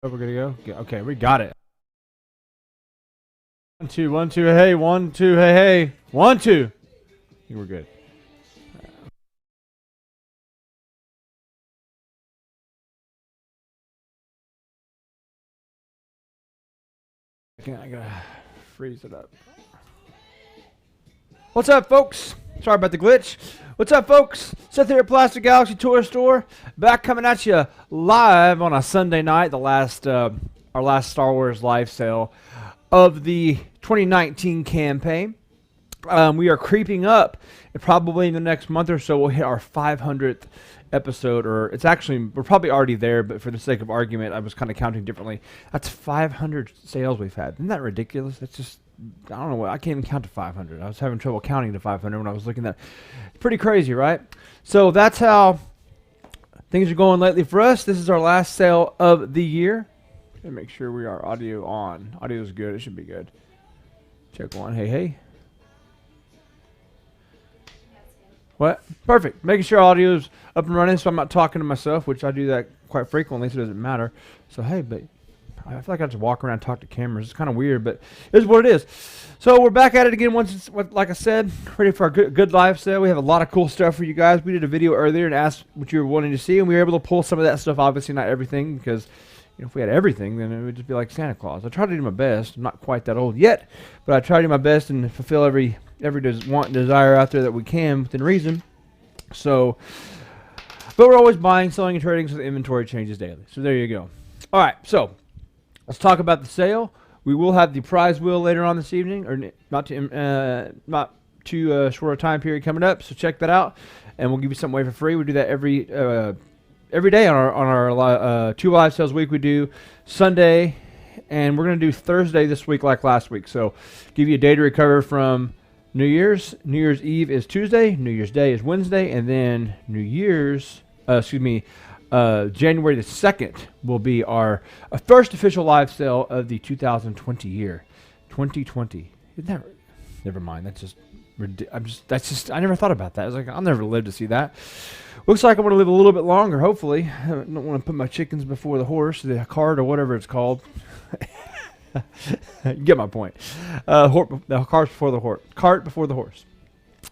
Oh, we're gonna go. Okay, we got it. 1 2 hey, 1 2 hey 1 2. I think we're good. I gotta freeze it up. What's up, folks? Sorry about the glitch. What's up, folks? Seth here at Plastic Galaxy Toy Store. Back coming at you live on a Sunday night. Our last Star Wars live sale of the 2019 campaign. We are creeping up, and probably in the next month or so we'll hit our 500th episode, or it's actually, we're probably already there, but for the sake of argument, I was kind of counting differently. That's 500 sales we've had. Isn't that ridiculous? That's just, I don't know what, I can't even count to 500. I was having trouble counting to 500 when I was looking at that. Pretty crazy, right? So that's how things are going lately for us. This is our last sale of the year. And make sure we are audio on. Audio is good. It should be good. Check one. Hey, hey. What? Perfect. Making sure audio is up and running so I'm not talking to myself, which I do that quite frequently, so it doesn't matter. So, hey, but I feel like I just walk around and talk to cameras. It's kind of weird, but it is what it is. So we're back at it again once it's, like I said, ready for our good live sale. We have a lot of cool stuff for you guys. We did a video earlier and asked what you were wanting to see, and we were able to pull some of that stuff. Obviously not everything, because if we had everything, then it would just be like Santa Claus. I try to do my best. I'm not quite that old yet, but I try to do my best and fulfill every want and desire out there that we can within reason. So, but we're always buying, selling, and trading, so the inventory changes daily. So there you go. All right, so let's talk about the sale. We will have the prize wheel later on this evening, or not too short a time period coming up. So check that out, and we'll give you something away for free. We do that every day on our 2 live sales week. We do Sunday, and we're going to do Thursday this week like last week. So give you a day to recover from New Year's. New Year's Eve is Tuesday. New Year's Day is Wednesday. And then January the 2nd will be our first official live sale of the 2020 year. 2020. Isn't that, never mind. That's just, I never thought about that. I was like, I'll never live to see that. Looks like I'm going to live a little bit longer, hopefully. I don't want to put my chickens before the horse, the cart, or whatever it's called. You get my point. The cart before the horse.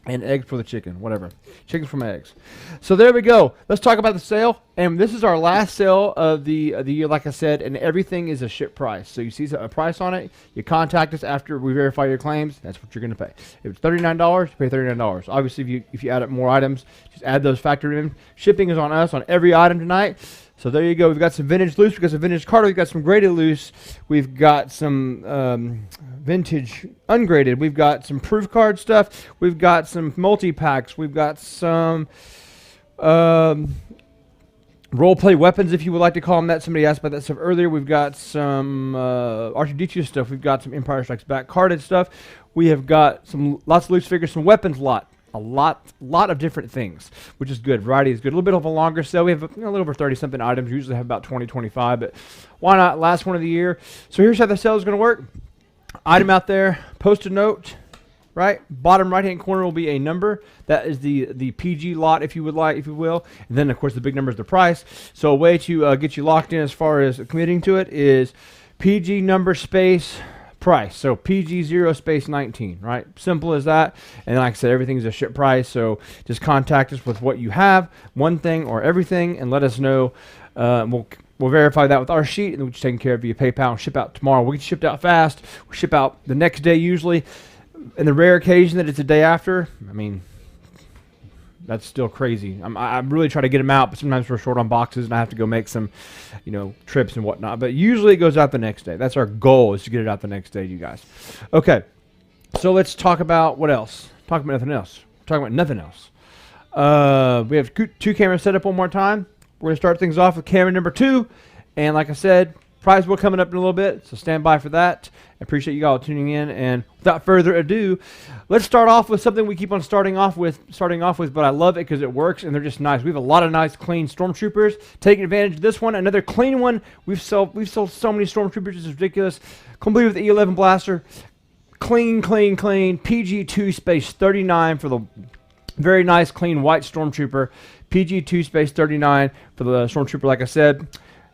And eggs for the chicken, whatever. Chickens from eggs. So there we go. Let's talk about the sale. And this is our last sale of the year, like I said, and everything is a ship price. So you see a price on it, you contact us after we verify your claims. That's what you're going to pay. If it's $39, you pay $39. Obviously, if you add up more items, just add those factored in. Shipping is on us on every item tonight. So there you go. We've got some vintage loose. We've got some vintage card. We've got some graded loose. We've got some vintage ungraded. We've got some proof card stuff. We've got some multi-packs. We've got some role-play weapons, if you would like to call them that. Somebody asked about that stuff earlier. We've got some R2-D2 stuff. We've got some Empire Strikes Back carded stuff. We have got lots of loose figures, some weapons lot. A lot of different things, which is good. Variety is good. A little bit of a longer sale. We have a little over 30-something items. We usually have about 20, 25, but why not last one of the year? So here's how the sale is going to work. Item out there, post-it note, right? Bottom right-hand corner will be a number. That is the PG lot, if you will. And then, of course, the big number is the price. So a way to get you locked in as far as committing to it is PG number space price. So PG0 space 19, right? Simple as that. And like I said, everything's a ship price. So just contact us with what you have, one thing or everything, and let us know. We'll verify that with our sheet, and we'll just take care of via PayPal and ship out tomorrow. We get shipped out fast. We ship out the next day usually. In the rare occasion that it's a day after, I mean, that's still crazy. I really try to get them out, but sometimes we're short on boxes, and I have to go make some, trips and whatnot. But usually it goes out the next day. That's our goal, is to get it out the next day, you guys. Okay, so let's talk about what else. Talk about nothing else. Talk about nothing else. We have 2 cameras set up one more time. We're going to start things off with camera number 2. And like I said, prize wheel coming up in a little bit, so stand by for that. I appreciate you all tuning in. And without further ado, let's start off with something we keep on starting off with, but I love it because it works and they're just nice. We have a lot of nice, clean Stormtroopers. Taking advantage of this one, another clean one. We've sold so many Stormtroopers, it's ridiculous. Complete with the E11 blaster. Clean. PG2 space 39 for the very nice, clean white Stormtrooper. PG2 space 39 for the Stormtrooper, like I said.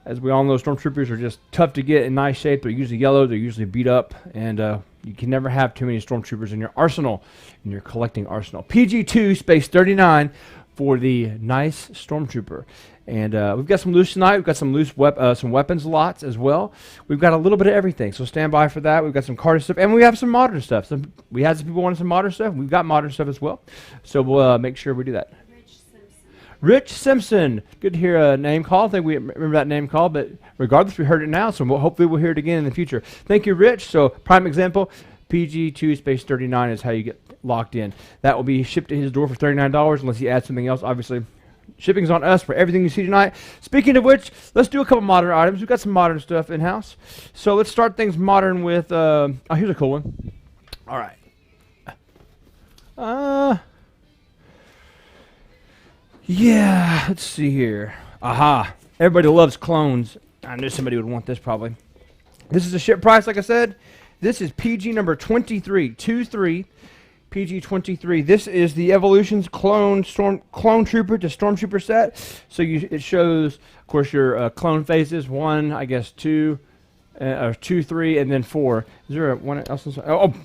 As we all know, Stormtroopers are just tough to get in nice shape. They're usually yellow. They're usually beat up. And you can never have too many Stormtroopers in your arsenal, in your collecting arsenal. PG2 space 39 for the nice Stormtrooper. And we've got some loose tonight. We've got some loose some weapons lots as well. We've got a little bit of everything, so stand by for that. We've got some card stuff, and we have some modern stuff. We had some people wanting some modern stuff. We've got modern stuff as well, so we'll make sure we do that. Rich Simpson. Good to hear a name call. I think we remember that name call, but regardless, we heard it now, so hopefully we'll hear it again in the future. Thank you, Rich. So prime example, PG2 space 39 is how you get locked in. That will be shipped to his door for $39 unless he adds something else, obviously. Shipping's on us for everything you see tonight. Speaking of which, let's do a couple modern items. We've got some modern stuff in-house. So let's start things modern with, oh, here's a cool one. All right. Yeah, let's see here. Aha. Everybody loves clones. I knew somebody would want this probably. This is a ship price, like I said. This is PG number 23, 23. PG23. This is the Evolutions Clone Trooper to Stormtrooper set. So it shows, of course, your clone phases. 1, I guess 2, or 2, 3, and then 4. Is there one else?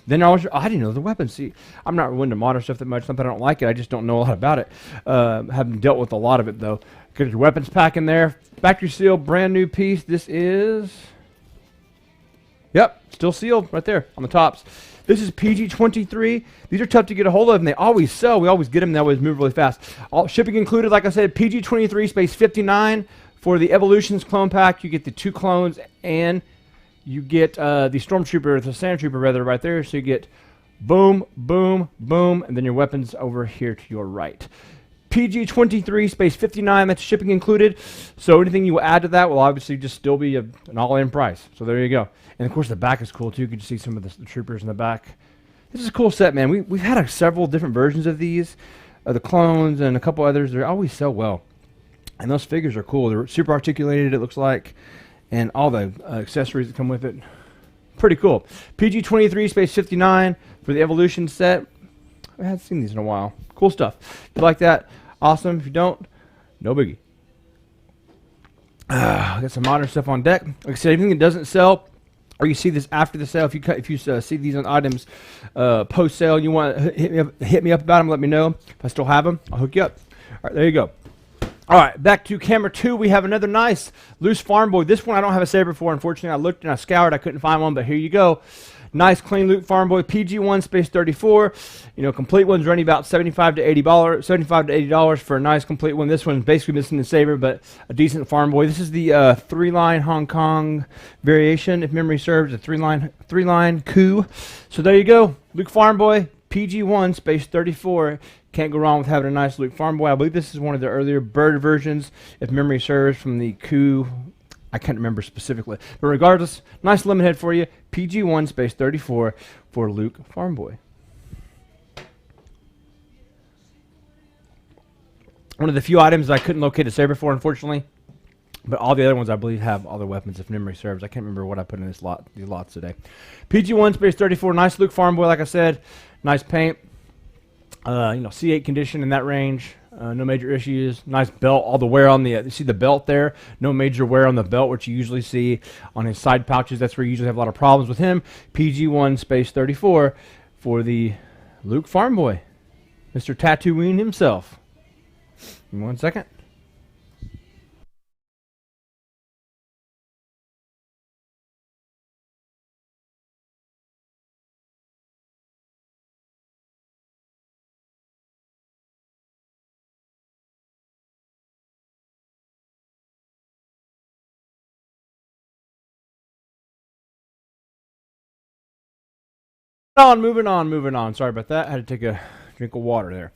Then I didn't know the weapons. See, I'm not really into modern stuff that much. Not that I don't like it. I just don't know a lot about it. Haven't dealt with a lot of it though. Got your weapons pack in there. Factory seal, brand new piece. This is. Yep, still sealed right there on the tops. This is PG23. These are tough to get a hold of, and they always sell. We always get them. They always move really fast. All shipping included, like I said, PG23 space 59 for the Evolutions clone pack. You get the 2 clones, and you get the Stormtrooper, the Sandtrooper rather, right there. So you get boom, boom, boom, and then your weapons over here to your right. PG23 space 59. That's shipping included. So anything you add to that will obviously just still be an all-in price. So there you go. And of course the back is cool too. You can see some of the troopers in the back. This is a cool set, man. We've had several different versions of these, the clones and a couple others. They always sell well, and those figures are cool. They're super articulated, it looks like, and all the accessories that come with it. Pretty cool. PG23 space 59 for the Evolution set. I haven't seen these in a while. Cool stuff. If you like that, awesome. If you don't, no biggie. I got some modern stuff on deck. Like I said, anything that doesn't sell, or you see this after the sale, if you see these on items post sale, and you want to hit me up about them, let me know. If I still have them, I'll hook you up. All right, there you go. All right, back to camera 2. We have another nice loose farm boy. This one I don't have a saber for. Unfortunately, I looked and I scoured. I couldn't find one, but here you go. Nice clean loot farm boy. PG1 space 34. You know, complete ones running about $75 to $80 for a nice complete one. This one's basically missing the saber, but a decent farm boy. This is the 3-line Hong Kong variation, if memory serves. A 3-line coup. So there you go. Luke farm boy. PG1 space 34. Can't go wrong with having a nice Luke farm boy. I believe this is one of the earlier bird versions, if memory serves, from the coup. I can't remember specifically. But regardless, nice lemon head for you. PG1 space 34 for Luke farm boy. One of the few items I couldn't locate a saber for, unfortunately. But all the other ones, I believe, have other weapons, if memory serves. I can't remember what I put in these lots today. PG1 space 34. Nice Luke farm boy, like I said. Nice paint. You know, C8 condition in that range. No major issues. Nice belt. All the wear on the, you see the belt there? No major wear on the belt, which you usually see on his side pouches. That's where you usually have a lot of problems with him. PG1 space 34 for the Luke farm boy. Mr. Tatooine himself. Give me 1 second. Moving on. Sorry about that. I had to take a drink of water there.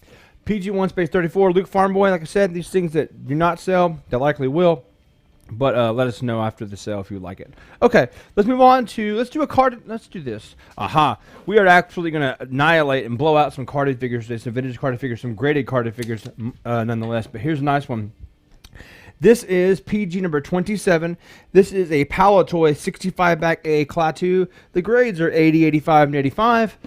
PG1 space 34, Luke farm boy. Like I said, these things that do not sell, they likely will. But let us know after the sale if you like it. Okay, let's move on to, let's do a card. Let's do this. Aha. We are actually going to annihilate and blow out some carded figures today. Some vintage carded figures, some graded carded figures nonetheless. But here's a nice one. This is PG number 27. This is a Palatoy 65 back A Klaatu. The grades are 80, 85, and 85.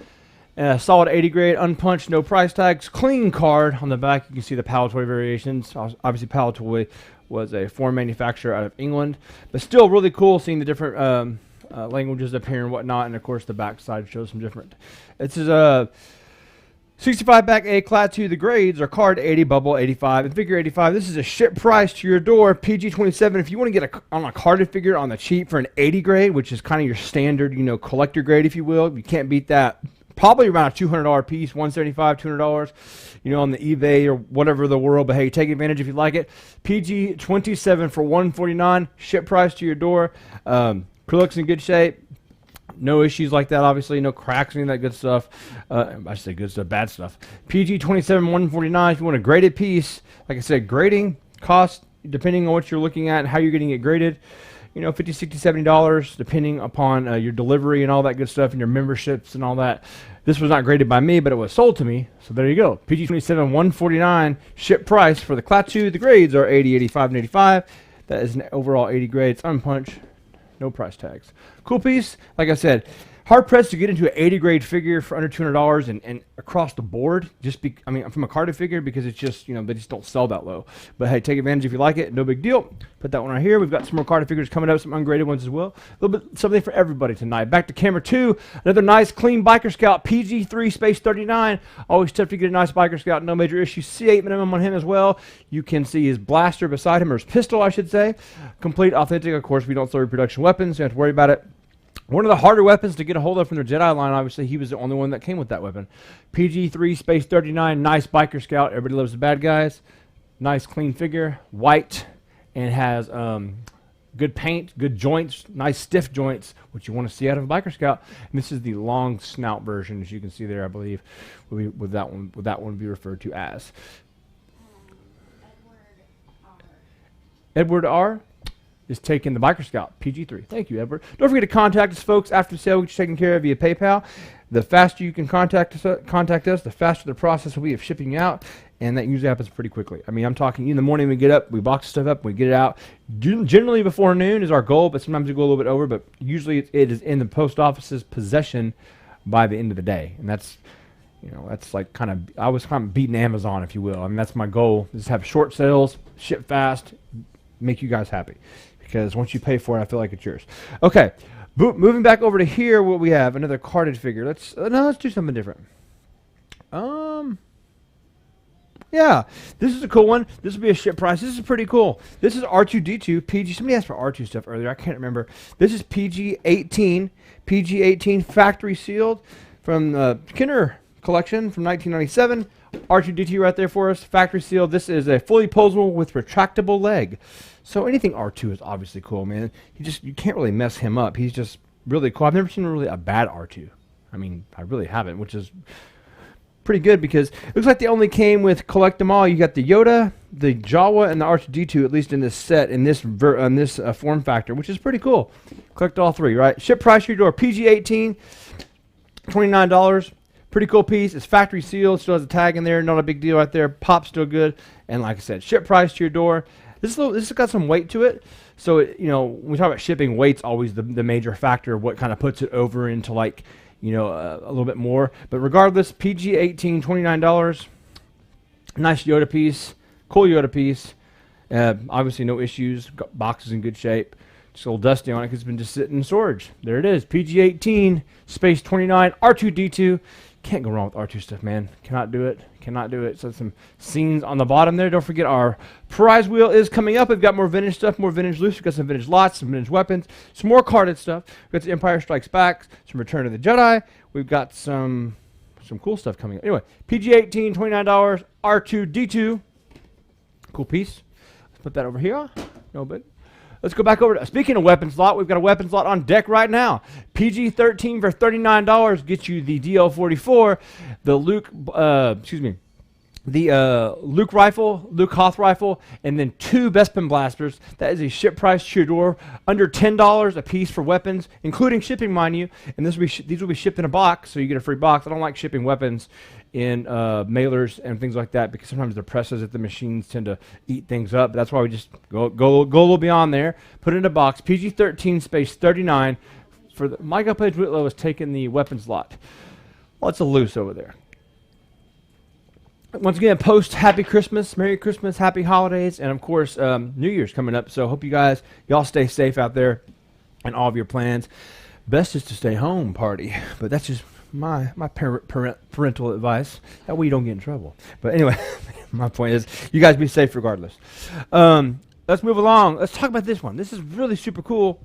Solid 80 grade, unpunched, no price tags. Clean card on the back. You can see the Palatoy variations. Obviously, Palatoy was a foreign manufacturer out of England, but still really cool seeing the different languages up here and whatnot. And of course, the back side shows some different. This is a 65 back A, Class 2. The grades are card 80, bubble 85, and figure 85. This is a ship price to your door, PG 27. If you want to get on a carded figure on the cheap for an 80 grade, which is kind of your standard, collector grade, if you will, you can't beat that. Probably around a $200 piece, $175, $200, on the eBay or whatever the world. But hey, take advantage if you like it. PG 27 for $149, ship price to your door. Acrylic's in good shape. No issues like that, obviously. No cracks, any of that good stuff. I say good stuff, bad stuff. PG 27, $149. If you want a graded piece, like I said, grading cost, depending on what you're looking at and how you're getting it graded, $50, $60, $70, depending upon your delivery and all that good stuff and your memberships and all that. This was not graded by me, but it was sold to me. So there you go. PG 27, $149. Ship price for the Class 2. The grades are 80, 85, and 85. That is an overall 80 grades. Unpunched. No price tags. Cool piece. Like I said, hard pressed to get into an 80 grade figure for under $200 and across the board. From a carded figure, because it's just, they just don't sell that low. But hey, take advantage if you like it. No big deal. Put that one right here. We've got some more carded figures coming up, some ungraded ones as well. A little bit something for everybody tonight. Back to camera 2. Another nice clean Biker Scout, PG3 space 39. Always tough to get a nice Biker Scout. No major issues. C8 minimum on him as well. You can see his blaster beside him, or his pistol, I should say. Complete, authentic. Of course, we don't sell reproduction weapons. You don't have to worry about it. One of the harder weapons to get a hold of from their Jedi line, obviously, he was the only one that came with that weapon. PG3 space 39, nice Biker Scout. Everybody loves the bad guys. Nice clean figure, white, and has good paint, good joints, nice stiff joints, which you want to see out of a Biker Scout. And this is the long snout version, as you can see there, I believe, would that one be referred to as. Edward R. is taking the Biker Scout, PG3. Thank you, Edward. Don't forget to contact us, folks, after the sale, which is taken care of via PayPal. The faster you can contact us, the faster the process will be of shipping you out, and that usually happens pretty quickly. I'm talking in the morning we get up, we box stuff up, we get it out. Generally before noon is our goal, but sometimes we go a little bit over, but usually it is in the post office's possession by the end of the day. And that's, that's like I was kind of beating Amazon, if you will. That's my goal, is to have short sales, ship fast, make you guys happy. Because once you pay for it, I feel like it's yours. Okay, moving back over to here, what we have, another carded figure. Let's do something different. Yeah, this is a cool one. This will be a ship price. This is pretty cool. This is R2-D2 PG. Somebody asked for R2 stuff earlier. I can't remember. This is PG-18 factory sealed from the Kenner collection from 1997. R2-D2 right there for us, factory sealed. This is a fully posable with retractable leg. So anything R2 is obviously cool, man. You can't really mess him up. He's just really cool. I've never seen really a bad R2. I really haven't, which is pretty good because it looks like they only came with collect them all. You got the Yoda, the Jawa, and the R2-D2, at least in this set, in this form factor, which is pretty cool. Collect all three, right? Ship price to your door, PG-18, $29. Pretty cool piece. It's factory sealed. Still has a tag in there. Not a big deal right there. Pop's still good. And like I said, ship price to your door. This has got some weight to it. So, when we talk about shipping, weight's always the major factor of what kind of puts it over into a little bit more. But regardless, PG-18, $29. Nice Yoda piece. Cool Yoda piece. Obviously no issues. Box is in good shape. Just a little dusty on it because it's been just sitting in storage. There it is. PG-18, space 29, R2-D2. Can't go wrong with R2 stuff, man. Cannot do it. Cannot do it. So some scenes on the bottom there. Don't forget our prize wheel is coming up. We've got more vintage stuff, more vintage loose. We've got some vintage lots, some vintage weapons, some more carded stuff. We've got the Empire Strikes Back, some Return of the Jedi. We've got some cool stuff coming up. Anyway, PG-18, $29, R2-D2. Cool piece. Let's put that over here. No, but let's go back over to, speaking of weapons lot, we've got a weapons lot on deck right now. PG-13 for $39 gets you the DL-44, the Luke rifle, Luke Hoth rifle, and then 2 Bespin blasters. That is a ship price to your door, under $10 a piece for weapons, including shipping, mind you. And these will be shipped in a box, so you get a free box. I don't like shipping weapons in mailers and things like that because sometimes the presses at the machines tend to eat things up. That's why we just go a little beyond there. Put it in a box. PG-13 space 39 for the Michael Page Whitlow is taking the weapons lot. Lots of loose over there. Once again, post Happy Christmas, Merry Christmas, Happy Holidays, and of course, New Year's coming up. So hope y'all stay safe out there and all of your plans. Best is to stay home, party. But that's just my parental advice. That way you don't get in trouble. But anyway, my point is, you guys be safe regardless. Let's move along. Let's talk about this one. This is really super cool.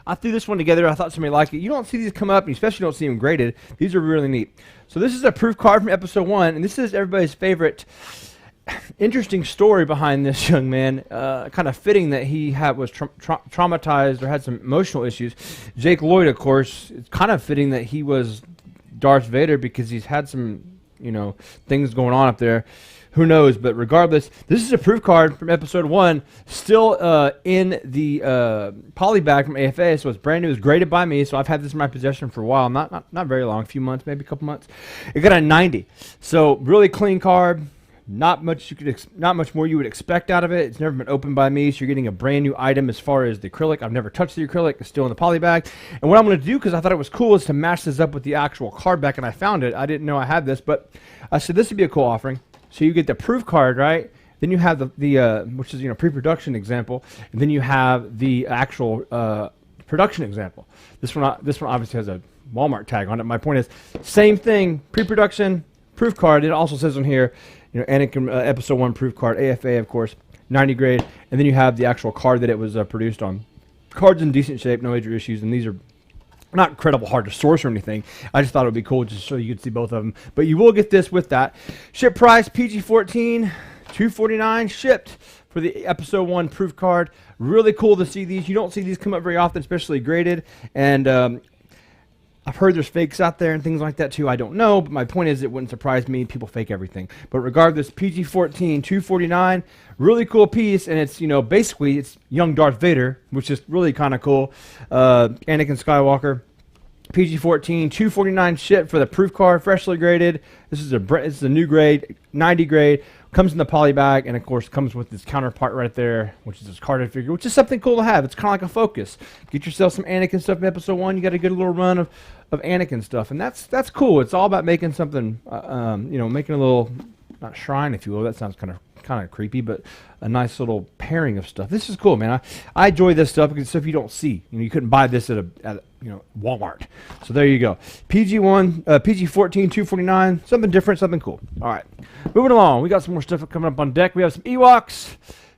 I threw this one together. I thought somebody liked it. You don't see these come up, and you especially don't see them graded. These are really neat. So this is a proof card from episode 1, and this is everybody's favorite. Interesting story behind this young man. Kind of fitting that he was traumatized or had some emotional issues. Jake Lloyd, of course, it's kind of fitting that he was Darth Vader because he's had some, things going on up there. Who knows? But regardless, this is a proof card from episode 1, still in the poly bag from AFA, so it's brand new. It's graded by me, so I've had this in my possession for a while. Not very long, a few months, maybe a couple months. It got a 90, so really clean card. Not much more you would expect out of it. It's never been opened by me, so you're getting a brand new item as far as the acrylic. I've never touched the acrylic. It's still in the poly bag. And what I'm going to do, because I thought it was cool, is to match this up with the actual card back, and I found it. I didn't know I had this, but I said this would be a cool offering. So you get the proof card, right? Then you have the which is pre-production example, and then you have the actual production example. This one obviously has a Walmart tag on it. My point is, same thing, pre-production, proof card. It also says on here, Anakin episode 1 proof card, AFA of course, 90 grade, and then you have the actual card that it was produced on. Card's in decent shape, no major issues, and these are not incredible hard to source or anything. I just thought it would be cool just so you could see both of them. But you will get this with that. Ship price, PG-14, $249 shipped for the episode 1 proof card. Really cool to see these. You don't see these come up very often, especially graded. And I've heard there's fakes out there and things like that too. I don't know, but my point is it wouldn't surprise me. People fake everything. But regardless, PG-14, $249, really cool piece. And it's, basically it's young Darth Vader, which is really kind of cool. Anakin Skywalker. PG-14, $249 ship for the proof card, freshly graded. This is a new grade, 90 grade. Comes in the poly bag, and of course comes with this counterpart right there, which is this carded figure, which is something cool to have. It's kind of like a focus. Get yourself some Anakin stuff in episode 1. You got a good little run of Anakin stuff, and that's cool. It's all about making something, making a little, not shrine, if you will. That sounds kind of creepy, but a nice little pairing of stuff. This is cool, man. I enjoy this stuff because it's stuff you don't see. You couldn't buy this at Walmart. So there you go. PG-14, $249. Something different, something cool. All right, moving along. We got some more stuff coming up on deck. We have some Ewoks.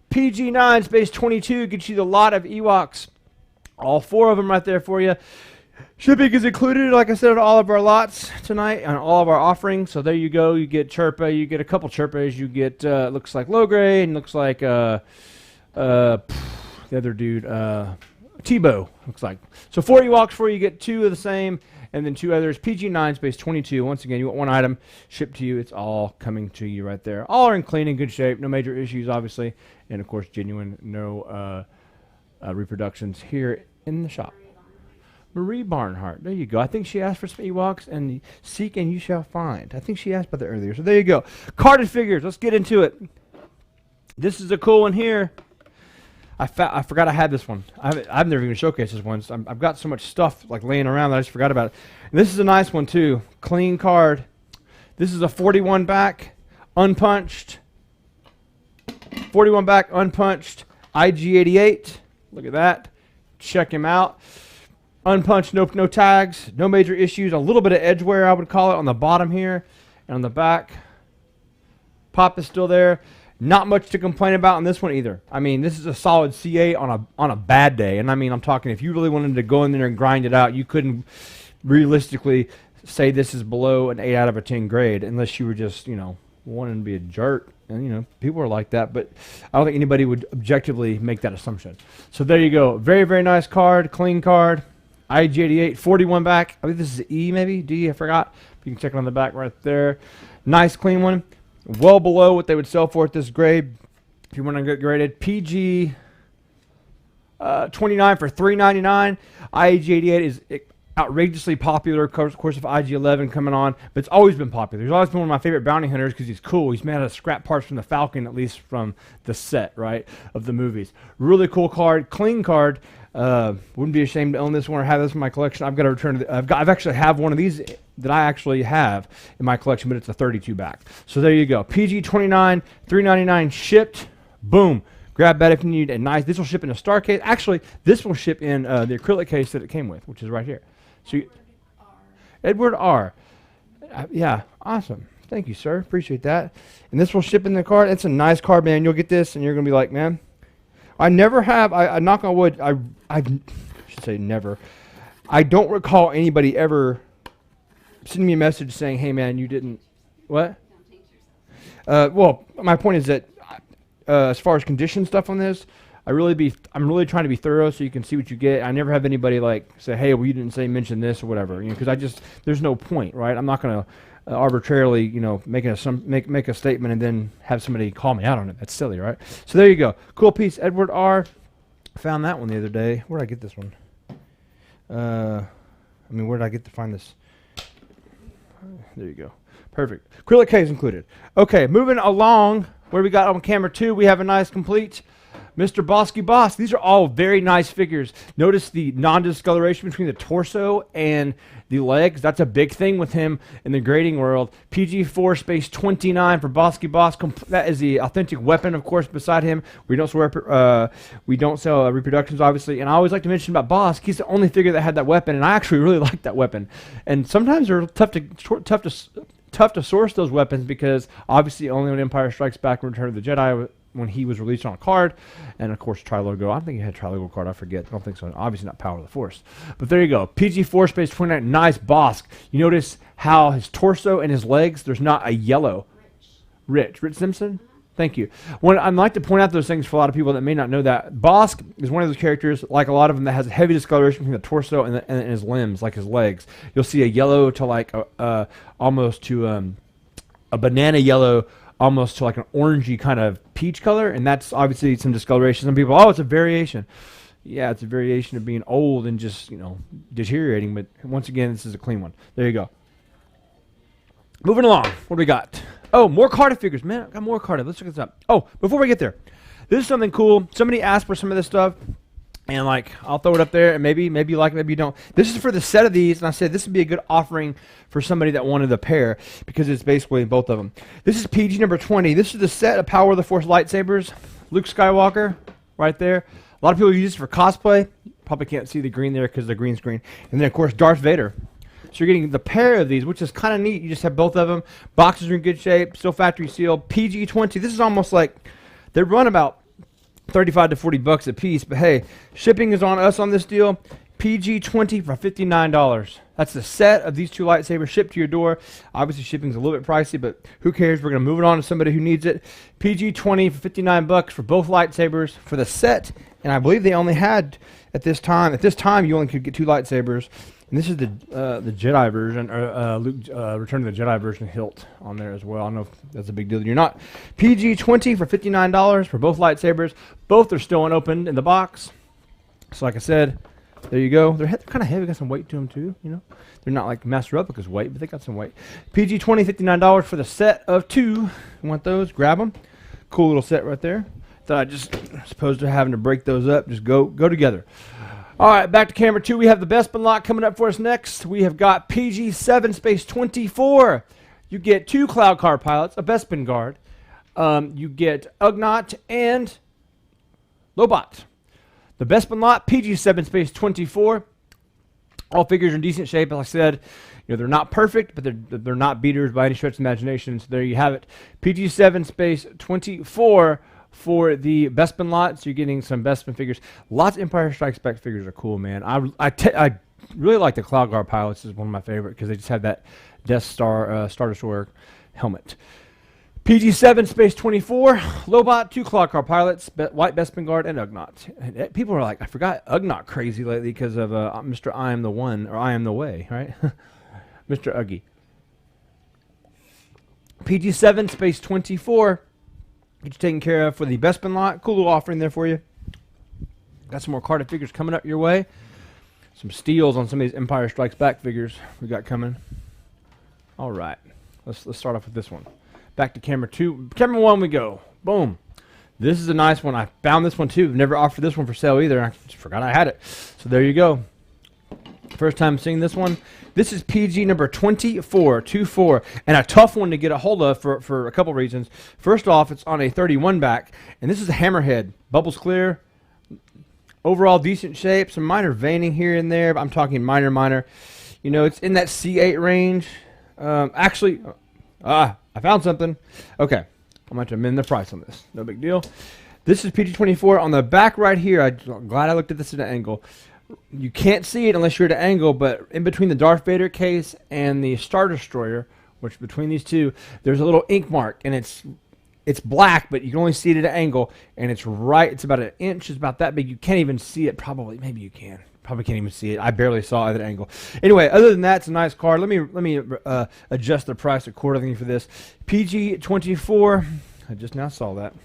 PG-9 space 22 gets you the lot of Ewoks. All 4 of them right there for you. Shipping is included, like I said, on all of our lots tonight, on all of our offerings. So there you go. You get Chirpa. You get a couple Chirpas. You get, looks like low grade, and looks like the other dude, Tebow, looks like. So 4 Ewoks for you. You get 2 of the same, and then 2 others. PG-9 space 22. Once again, you want 1 item shipped to you. It's all coming to you right there. All are in clean and good shape. No major issues, obviously. And, of course, genuine. No reproductions here in the shop. Marie Barnhart. There you go. I think she asked for some Ewoks, and seek and you shall find. I think she asked about that earlier. So there you go. Carded figures. Let's get into it. This is a cool one here. I forgot I had this one. I've never even showcased this one. So I've got so much stuff like laying around that I just forgot about it. And this is a nice one too. Clean card. This is a 41 back, unpunched. 41 back, unpunched. IG-88. Look at that. Check him out. Unpunched, no tags, no major issues. A little bit of edge wear, I would call it, on the bottom here. And on the back, pop is still there. Not much to complain about on this one either. I mean, this is a solid C8 on a bad day. And I mean, I'm talking, if you really wanted to go in there and grind it out, you couldn't realistically say this is below an 8 out of a 10 grade unless you were just, wanting to be a jerk. And, people are like that. But I don't think anybody would objectively make that assumption. So there you go. Very, very nice card, clean card. IG-88, 41 back. I think this is E, maybe? D, I forgot. You can check it on the back right there. Nice, clean one. Well below what they would sell for at this grade. If you want to get graded. PG 29 for $399. IG-88 is outrageously popular, of course, of IG-11 coming on, but it's always been popular. He's always been one of my favorite bounty hunters because he's cool. He's made out of scrap parts from the Falcon, at least from the set, right, of the movies. Really cool card, clean card. Wouldn't be ashamed to own this one or have this in my collection. I've got to return to I've actually have one of these that I actually have in my collection, but it's a 32 back. So there you go. PG-29, $3.99 shipped. Boom. Grab that if you need a nice. This will ship in a star case. Actually, this will ship in the acrylic case that it came with, which is right here. So Edward R. Yeah, awesome. Thank you, sir. Appreciate that. And this will ship in the card. It's a nice card, man. You'll get this, and you're going to be like, man, I never have. I knock on wood. I should say never. I don't recall anybody ever sending me a message saying, hey, man, you didn't. What? Well, my point is that as far as condition stuff on this, I'm really trying to be thorough so you can see what you get. I never have anybody like say, hey, well, you didn't mention this or whatever, because there's no point, right? I'm not going to arbitrarily, make a statement and then have somebody call me out on it. That's silly, right? So there you go. Cool piece. Edward R. Found that one the other day. Where did I get this one? Where did I get to find this? There you go. Perfect. Acrylic case included. Okay, moving along. Where we got on camera 2, we have a nice complete Mr. Bosky Boss. These are all very nice figures. Notice the non-discoloration between the torso and the legs. That's a big thing with him in the grading world. PG4 space 29 for Bosky Boss. That is the authentic weapon, of course, beside him. We don't sell reproductions, obviously. And I always like to mention about Bosk. He's the only figure that had that weapon, and I actually really like that weapon. And sometimes they're tough to source those weapons because obviously only on Empire Strikes Back and Return of the Jedi when he was released on a card, and of course Tri-Logo. I think he had a Tri-Logo card, I forget. I don't think so. Obviously not Power of the Force. But there you go. PG4 space 29, nice Bosk. You notice how his torso and his legs, there's not a yellow. Rich Simpson? Thank you. I'd like to point out those things for a lot of people that may not know that. Bosk is one of those characters, like a lot of them, that has a heavy discoloration between the torso and his limbs, like his legs. You'll see a yellow to like almost to a banana yellow, almost to like an orangey kind of peach color, and that's obviously some discoloration. Some people, it's a variation. Yeah, it's a variation of being old and just, deteriorating, but once again, this is a clean one. There you go. Moving along, what do we got? Oh, more Cardiff figures. Man, I got more Cardiff. Let's look this up. Oh, before we get there, this is something cool. Somebody asked for some of this stuff, and I'll throw it up there, and maybe you like it, maybe you don't. This is for the set of these, and I said this would be a good offering for somebody that wanted a pair because it's basically both of them. This is PG number 20. This is the set of Power of the Force lightsabers. Luke Skywalker, right there. A lot of people use this for cosplay. Probably can't see the green there because the green screen. And then, of course, Darth Vader. So you're getting the pair of these, which is kind of neat. You just have both of them. Boxes are in good shape, still factory sealed. PG-20. This is almost like they run about 35 to 40 bucks a piece, but hey, shipping is on us on this deal. PG-20 for $59. That's the set of these two lightsabers shipped to your door. Obviously, shipping's a little bit pricey, but who cares? We're going to move it on to somebody who needs it. PG-20 for 59 bucks for both lightsabers for the set, and I believe they only had at this time you only could get two lightsabers. And this is the Jedi version, or Luke Return of the Jedi version hilt on there as well. I don't know if that's a big deal. You're not. PG-20 for $59 for both lightsabers. Both are still unopened in the box. So like I said, there you go. They're kind of heavy. Got some weight to them too. They're not like Master Replica's weight, but they got some weight. PG-20, $59 for the set of two. You want those? Grab them. Cool little set right there. Thought I just, as opposed to having to break those up, just go together. All right, back to camera 2. We have the Bespin lot coming up for us next. We have got PG-7 space 24. You get 2 Cloud Car pilots, a Bespin guard. You get Ugnaught and Lobot. The Bespin lot, PG-7 space 24. All figures are in decent shape. As I said, they're not perfect, but they're not beaters by any stretch of imagination. So there you have it. PG-7 space 24. For the Bespin lot, so you're getting some Bespin figures. Lots of Empire Strikes Back figures are cool, man. I really like the Cloud Guard pilots. This is one of my favorite because they just have that Death Star Star Destroyer helmet. PG-7 space 24, Lobot, 2 Cloud Guard pilots, White Bespin guard, and Ugnaught. And people are like, I forgot Ugnaught crazy lately because of Mr. I Am the One or I Am the Way, right? Mr. Uggy. PG-7 space 24. Get you taken care of for the Bespin lot. Cool little offering there for you. Got some more Cardiff figures coming up your way. some steals on some of these Empire Strikes Back figures we got coming. All right, let's start off with this one. Back to camera 2. Camera 1 we go. Boom. This is a nice one. I found this one too. Never offered this one for sale either. I just forgot I had it. So there you go. First time seeing this one. This is PG number 24, and a tough one to get a hold of for a couple reasons. First off, it's on a 31 back, and this is a hammerhead. Bubbles clear. Overall decent shape. Some minor veining here and there, but I'm talking minor. You know, it's in that C8 range. Actually, I found something. Okay, I'm going to amend the price on this. No big deal. This is PG-24. On the back right here, I'm glad I looked at this at an angle. You can't see it unless you're at an angle, but in between the Darth Vader case and the Star Destroyer, which between these two, there's a little ink mark, and it's black, but you can only see it at an angle, and it's about an inch. It's about that big. You can't even see it. Probably, maybe you can. Probably can't even see it. I barely saw it at an angle. Anyway, other than that, it's a nice card. Let me adjust the price accordingly for this. PG-24. I just now saw that.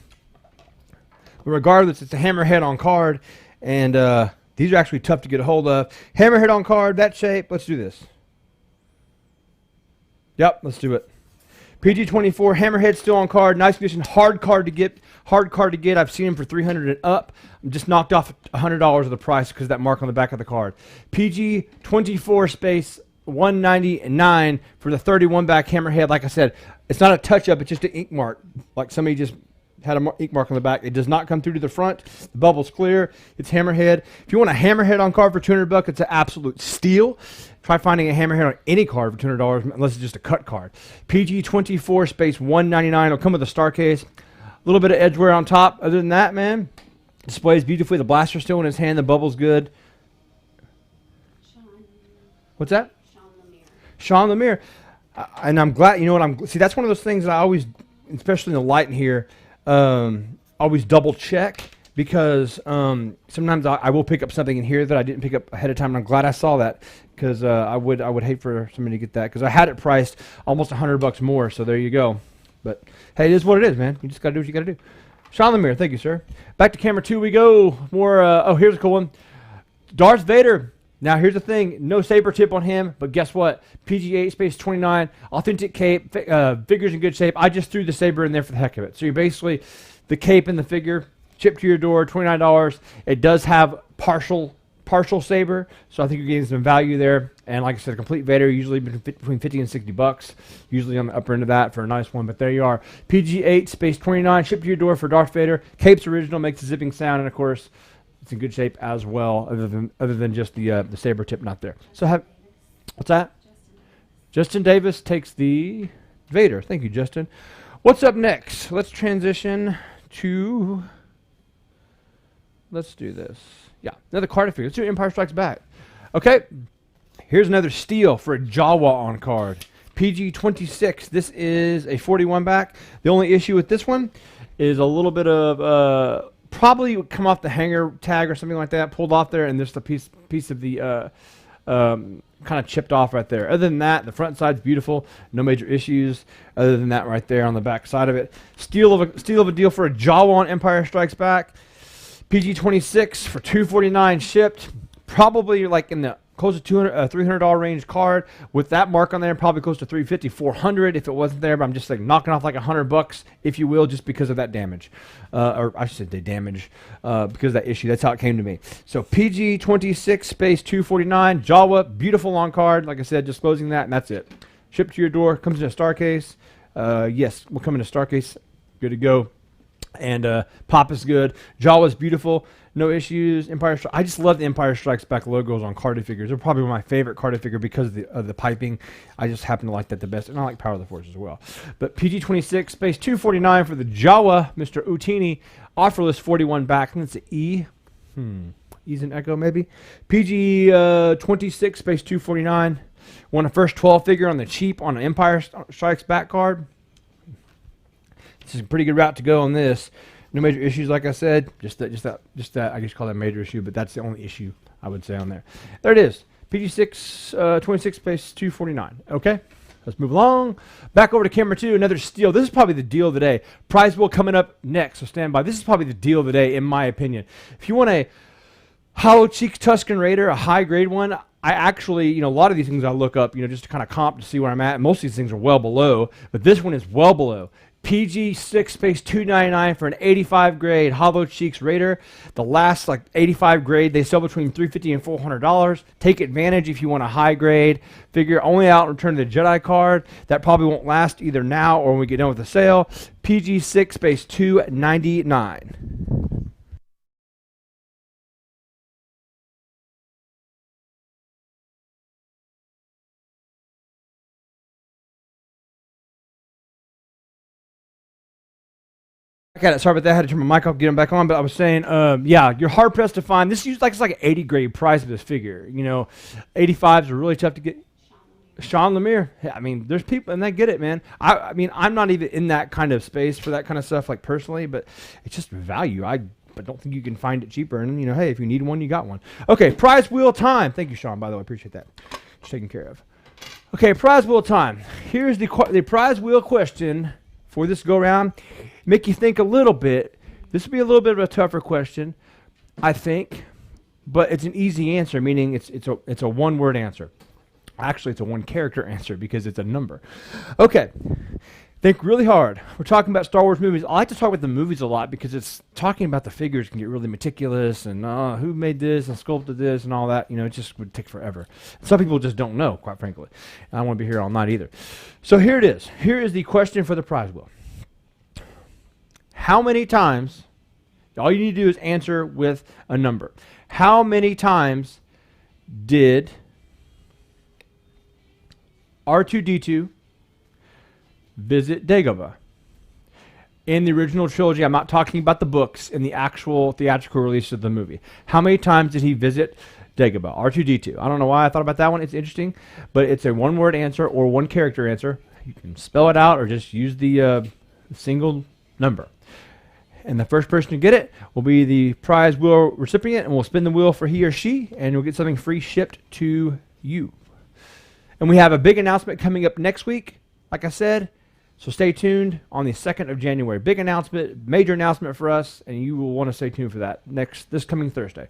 But regardless, it's a hammerhead on card, and these are actually tough to get a hold of. Hammerhead on card, that shape. Let's do this. Yep, let's do it. PG-24, hammerhead still on card. Nice condition. Hard card to get. I've seen them for $300 and up. I'm just knocked off $100 of the price because of that mark on the back of the card. PG-24 space 199 for the 31 back hammerhead. Like I said, it's not a touch-up. It's just an ink mark. Like somebody just had an ink mark on the back. It does not come through to the front. The bubble's clear. It's hammerhead. If you want a hammerhead on card for $200, it's an absolute steal. Try finding a hammerhead on any card for $200 unless it's just a cut card. PG-24 space 199. It'll come with a star case. A little bit of edge wear on top. Other than that, man, displays beautifully. The blaster's still in his hand. The bubble's good. What's that? Sean Lemire. And I'm glad, you know what, see, that's one of those things that I always, especially in the light in here, always double check, because sometimes I will pick up something in here that I didn't pick up ahead of time, and I'm glad I saw that, because I would hate for somebody to get that, because I had it priced almost $100 more. So there you go. But hey, it is what it is, man. You just gotta do what you gotta do. Sean Lemire, thank you, sir. Back to camera 2 we go. More. Oh, here's a cool one. Darth Vader. Now here's the thing. No saber tip on him, but guess what? PG-8 space 29, authentic cape, figure's in good shape. I just threw the saber in there for the heck of it. So you're basically the cape and the figure shipped to your door, $29. It does have partial saber, so I think you're getting some value there. And like I said, a complete Vader, usually between 50 and $60, usually on the upper end of that for a nice one. But there you are. PG-8 space 29, shipped to your door for Darth Vader. Cape's original, makes a zipping sound, and of course, it's in good shape as well, other than just the saber tip not there. So what's that? Justin Davis takes the Vader. Thank you, Justin. What's up next? Let's transition to. Let's do this. Yeah, another card figure. Let's do Empire Strikes Back. Okay, here's another steal for a Jawa on card. PG-26. This is a 41 back. The only issue with this one is a little bit of probably would come off the hanger tag or something like that, pulled off there, and there's the piece of the kind of chipped off right there. Other than that, the front side's beautiful, no major issues. Other than that, right there on the back side of it, steal of a deal for a Jawa on Empire Strikes Back. PG-26 for $249 shipped. Probably like in the close to $300 range card with that mark on there. Probably close to $350, $400 if it wasn't there. But I'm just like knocking off like $100, if you will, just because of that damage, or I should say damage, because of that issue. That's how it came to me. So PG-26 space $249 Jawa, beautiful on card. Like I said, just closing that, and that's it. Shipped to your door. Comes in a star case. Yes, will come in a star case. Good to go. And pop is good. Jawa's beautiful. No issues. I just love the Empire Strikes Back logos on carded figures. They're probably my favorite carded figure because of the piping. I just happen to like that the best. And I like Power of the Force as well. But PG-26 space $249 for the Jawa, Mr. Utini. Offerless 41 back. I think it's an E. E's an Echo maybe. PG-26 space $249. Won a first 12 figure on the cheap on an Empire Strikes Back card. This is a pretty good route to go on this. No major issues, like I said. Just that. I guess call that a major issue, but that's the only issue I would say on there. There it is. PG-6 26 space $249. Okay, let's move along. Back over to camera 2. Another steal. This is probably the deal of the day. Prize wheel coming up next, so stand by. This is probably the deal of the day, in my opinion. If you want a Hollow Cheeks Tusken Raider, a high grade one. I actually, a lot of these things I look up, just to kind of comp to see where I'm at. Most of these things are well below, but this one is well below. PG 6 space 299 for an 85 grade Hollow Cheeks Raider. The last 85 grade, they sell between $350 and $400. Take advantage if you want a high grade figure. Only out in Return of the Jedi card. That probably won't last either now or when we get done with the sale. PG 6 space 299. Got it. Sorry about that. I had to turn my mic off, get him back on. But I was saying, yeah, you're hard pressed to find this. It's like an 80 grade price of this figure. 85s are really tough to get. Sean Lemire. Yeah, I mean, there's people and they get it, man. I mean, I'm not even in that kind of space for that kind of stuff, personally. But it's just value. But don't think you can find it cheaper. And hey, if you need one, you got one. Okay, prize wheel time. Thank you, Sean. By the way, appreciate that. It's taken care of. Okay, prize wheel time. Here's the prize wheel question for this go round. Make you think a little bit. This will be a little bit of a tougher question, I think, but it's an easy answer, meaning it's a one-word answer. Actually, it's a one-character answer because it's a number. Okay, think really hard. We're talking about Star Wars movies. I like to talk about the movies a lot because it's talking about the figures can get really meticulous and who made this and sculpted this and all that. It just would take forever. Some people just don't know, quite frankly. I don't want to be here all night either. So here it is. Here is the question for the prize wheel. How many times, all you need to do is answer with a number. How many times did R2-D2 visit Dagobah? In the original trilogy, I'm not talking about the books, in the actual theatrical release of the movie. How many times did he visit Dagobah? R2-D2. I don't know why I thought about that one. It's interesting, but it's a one-word answer or one-character answer. You can spell it out or just use the single number. And the first person to get it will be the prize wheel recipient, and we'll spin the wheel for he or she, and you'll get something free shipped to you. And we have a big announcement coming up next week, like I said, so stay tuned on the 2nd of January. Big announcement, major announcement for us, and you will want to stay tuned for that this coming Thursday.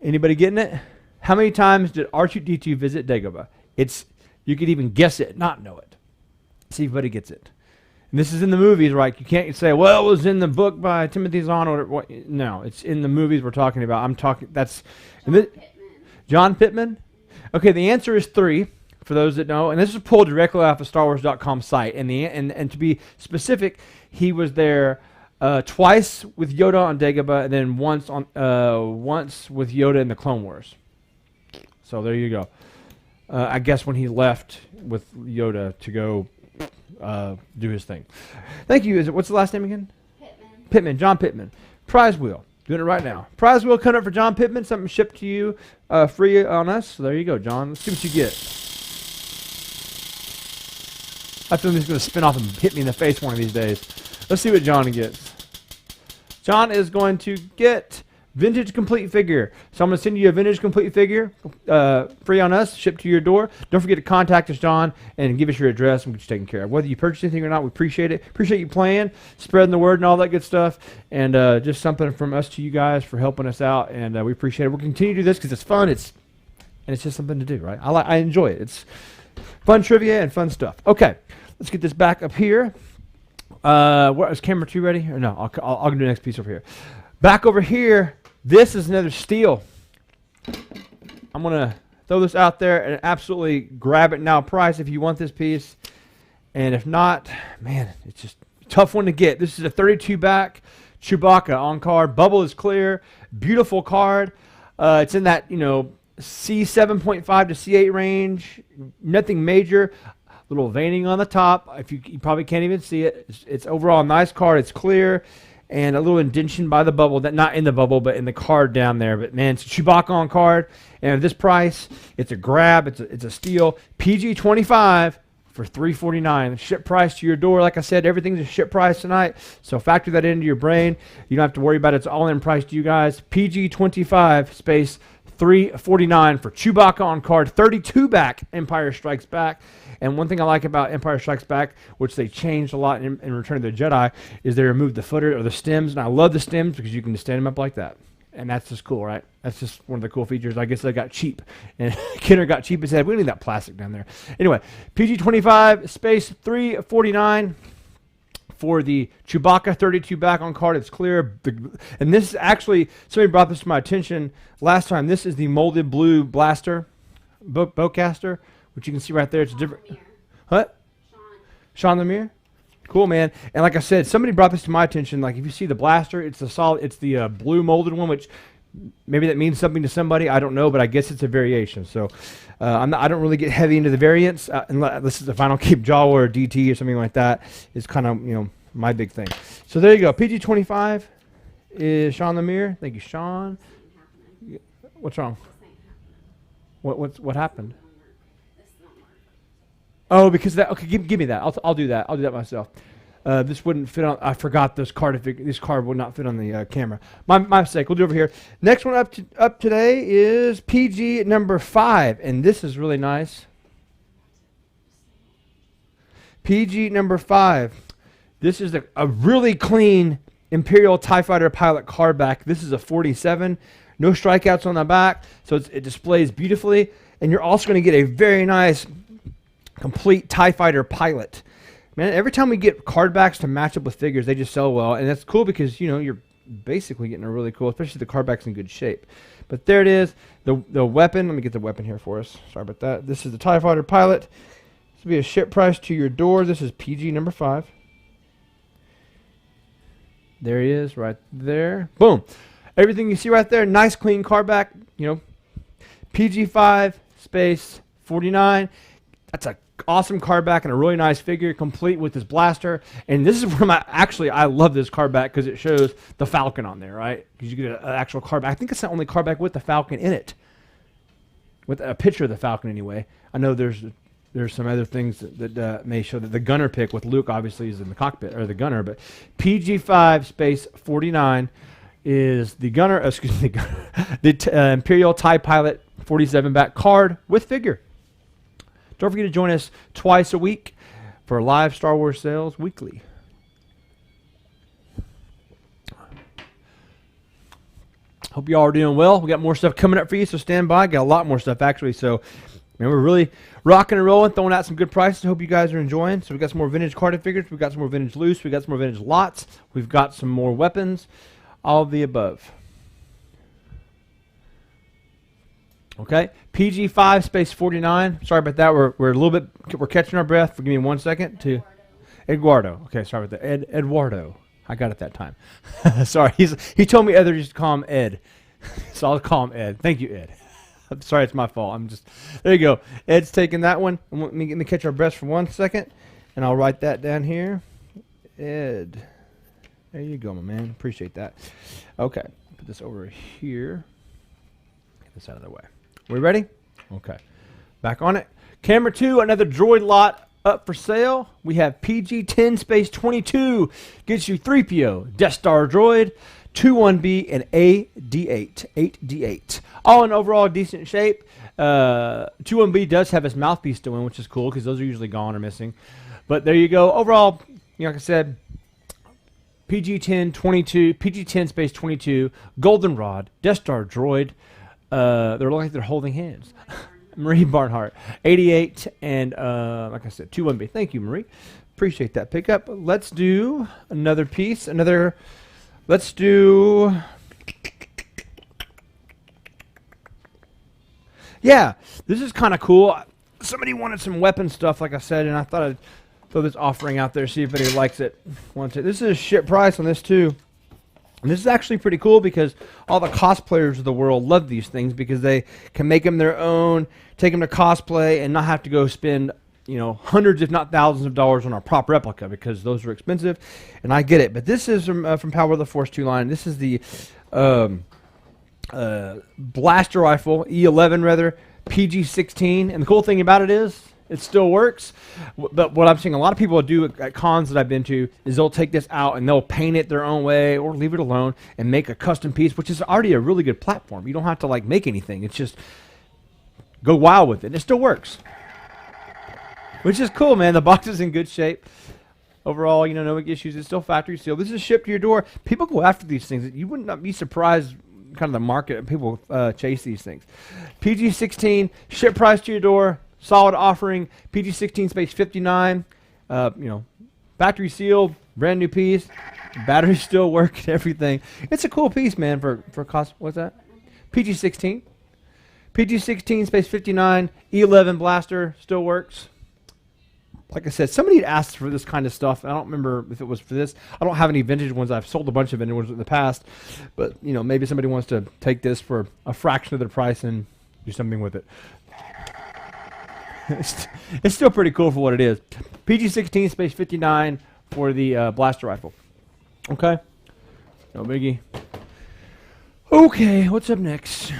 Anybody getting it? How many times did R2-D2 visit Dagobah? You could even guess it, not know it. See if anybody gets it. And this is in the movies, right? You can't say, well, it was in the book by Timothy Zahn. No, it's in the movies we're talking about. That's John Pittman. Okay, the answer is 3, for those that know. And this is pulled directly off of StarWars.com site. And to be specific, he was there twice with Yoda on Dagobah, and then once with Yoda in the Clone Wars. So there you go. I guess when he left with Yoda to go do his thing. Thank you. What's the last name again? Pittman. John Pittman. Prize wheel. Doing it right now. Prize wheel coming up for John Pittman. Something shipped to you free on us. So there you go, John. Let's see what you get. I feel he's going to spin off and hit me in the face one of these days. Let's see what John gets. John is going to get vintage complete figure. So I'm going to send you a vintage complete figure free on us, shipped to your door. Don't forget to contact us, John, and give us your address and we'll get you taken care of. Whether you purchase anything or not, we appreciate it. Appreciate you playing, spreading the word and all that good stuff. And just something from us to you guys for helping us out. And we appreciate it. We'll continue to do this because it's fun. It's just something to do, right? I enjoy it. It's fun trivia and fun stuff. Okay, let's get this back up here. Is camera 2 ready? Or no, I'll do the next piece over here. Back over here. This is another steal. I'm going to throw this out there and absolutely grab it now price if you want this piece. And if not, man, it's just a tough one to get. This is a 32 back Chewbacca on card. Bubble is clear. Beautiful card. It's in that, C7.5 to C8 range. Nothing major. Little veining on the top. You probably can't even see it. It's overall a nice card. It's clear. And a little indentation by the bubble, not in the bubble, but in the card down there. But man, it's a Chewbacca on card, and at this price, it's a grab. It's a steal. PG 25 for $349. Ship price to your door. Like I said, everything's a ship price tonight, so factor that into your brain. You don't have to worry about it. It's all in price to you guys. PG 25 space $349 for Chewbacca on card. 32 back Empire Strikes Back. And one thing I like about Empire Strikes Back, which they changed a lot in Return of the Jedi, is they removed the footer or the stems. And I love the stems because you can just stand them up like that. And that's just cool, right? That's just one of the cool features. I guess they got cheap. And Kenner got cheap and said, we don't need that plastic down there. Anyway, PG25 space 349 for the Chewbacca 32 back on card. It's clear. And this is actually, somebody brought this to my attention last time. This is the molded blue blaster, bowcaster, which you can see right there. It's different. What? Sean Lemire? Cool, man. And like I said, somebody brought this to my attention. Like, if you see the blaster, it's the solid, it's the blue molded one, which maybe that means something to somebody. I don't know, but I guess it's a variation. So I don't really get heavy into the variants. Unless this is the Final Cape Jawa or DT or something like that. It's kind of, my big thing. So there you go. PG25 is Sean Lemire. Thank you, Sean. What's wrong? What happened? Oh, because that. Okay, give me that. I'll do that. I'll do that myself. This wouldn't fit on. I forgot this card. This card would not fit on the camera. My mistake. We'll do it over here. Next one up today is PG number 5, and this is really nice. PG number 5. This is a really clean Imperial TIE Fighter pilot card back. This is a 47. No strikeouts on the back, so it displays beautifully, and you're also going to get a very nice complete TIE Fighter pilot. Man, every time we get card backs to match up with figures, they just sell well. And that's cool because, you're basically getting a really cool, especially the card back's in good shape. But there it is. The weapon. Let me get the weapon here for us. Sorry about that. This is the TIE Fighter pilot. This will be a ship price to your door. This is PG number 5. There he is right there. Boom. Everything you see right there, nice clean card back. PG5 space 49. That's a awesome card back and a really nice figure, complete with this blaster. And this is where I love this card back because it shows the Falcon on there, right? Because you get an actual card back. I think it's the only card back with the Falcon in it, with a picture of the Falcon anyway. I know there's some other things that may show that the gunner pick with Luke obviously is in the cockpit or the gunner, but PG5 space 49 is the gunner. Excuse me, the Imperial TIE Pilot 47 back card with figure. Don't forget to join us twice a week for live Star Wars sales weekly. Hope you all are doing well. We got more stuff coming up for you, so stand by. Got a lot more stuff, actually. So, we're really rocking and rolling, throwing out some good prices. Hope you guys are enjoying. So, we've got some more vintage carded figures. We've got some more vintage loose. We've got some more vintage lots. We've got some more weapons. All of the above. Okay, PG5 space 49. Sorry about that. We're a little bit. We're catching our breath. Give me 1 second to Eduardo. Okay, sorry about that. Eduardo. I got it that time. Sorry, he told me others to call him Ed, so I'll call him Ed. Thank you, Ed. I'm sorry, it's my fault. There you go. Ed's taking that one. Let me catch our breath for 1 second, and I'll write that down here. Ed. There you go, my man. Appreciate that. Okay, put this over here. Get this out of the way. We ready? Okay. Back on it. Camera 2, another droid lot up for sale. We have PG-10 space 22. Gets you 3PO, Death Star droid, 2-1B, and AD-8. 8D8. All in overall decent shape. 2-1B does have his mouthpiece still in, which is cool because those are usually gone or missing. But there you go. Overall, like I said, PG-10 22, PG-10 space 22, Goldenrod, Death Star droid. They're like they're holding hands. Marie Barnhart, 88, and like I said, 2-1B. Thank you, Marie. Appreciate that pickup. Let's do another piece. Let's do. Yeah, this is kind of cool. Somebody wanted some weapon stuff, like I said, and I thought I'd throw this offering out there, see if anybody likes it. This is a ship price on this too. And this is actually pretty cool because all the cosplayers of the world love these things because they can make them their own, take them to cosplay, and not have to go spend, hundreds if not thousands of dollars on our prop replica because those are expensive, and I get it. But this is from Power of the Force 2 line. This is the blaster rifle, E11 rather, PG-16, and the cool thing about it is it still works. But what I'm seeing a lot of people do at cons that I've been to is they'll take this out and they'll paint it their own way or leave it alone and make a custom piece, which is already a really good platform. You don't have to make anything. It's just go wild with it. And it still works, which is cool, man. The box is in good shape. Overall, no issues. It's still factory sealed. This is shipped to your door. People go after these things. You would not be surprised, kind of the market, and people chase these things. PG-16, ship price to your door, solid offering. PG-16 space 59, factory sealed, brand new piece. Batteries still work and everything. It's a cool piece, man, for cost. What's that? PG-16. PG-16 space 59, E11 blaster still works. Like I said, somebody had asked for this kind of stuff. I don't remember if it was for this. I don't have any vintage ones. I've sold a bunch of vintage ones in the past. But, maybe somebody wants to take this for a fraction of the price and do something with it. It's still pretty cool for what it is. PG-16 space 59 for the blaster rifle. Okay. No biggie. Okay, what's up next?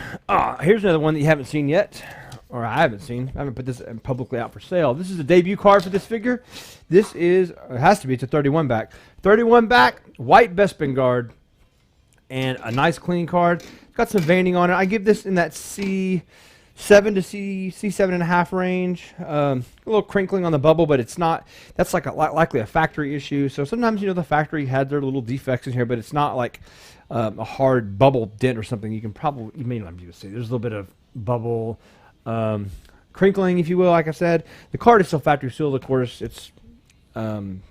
Here's another one that you haven't seen yet. Or I haven't seen. I haven't put this publicly out for sale. This is a debut card for this figure. It has to be, it's a 31 back. 31 back, white Bespin guard, and a nice clean card. It's got some veining on it. I give this in that C7 to C7.5 range. A little crinkling on the bubble, but it's not, that's like likely a factory issue. So sometimes, the factory had their little defects in here, but it's not like a hard bubble dent or something. You may not be able to see. There's a little bit of bubble, crinkling, if you will. Like I said, the card is still factory sealed. Of course, it's nothing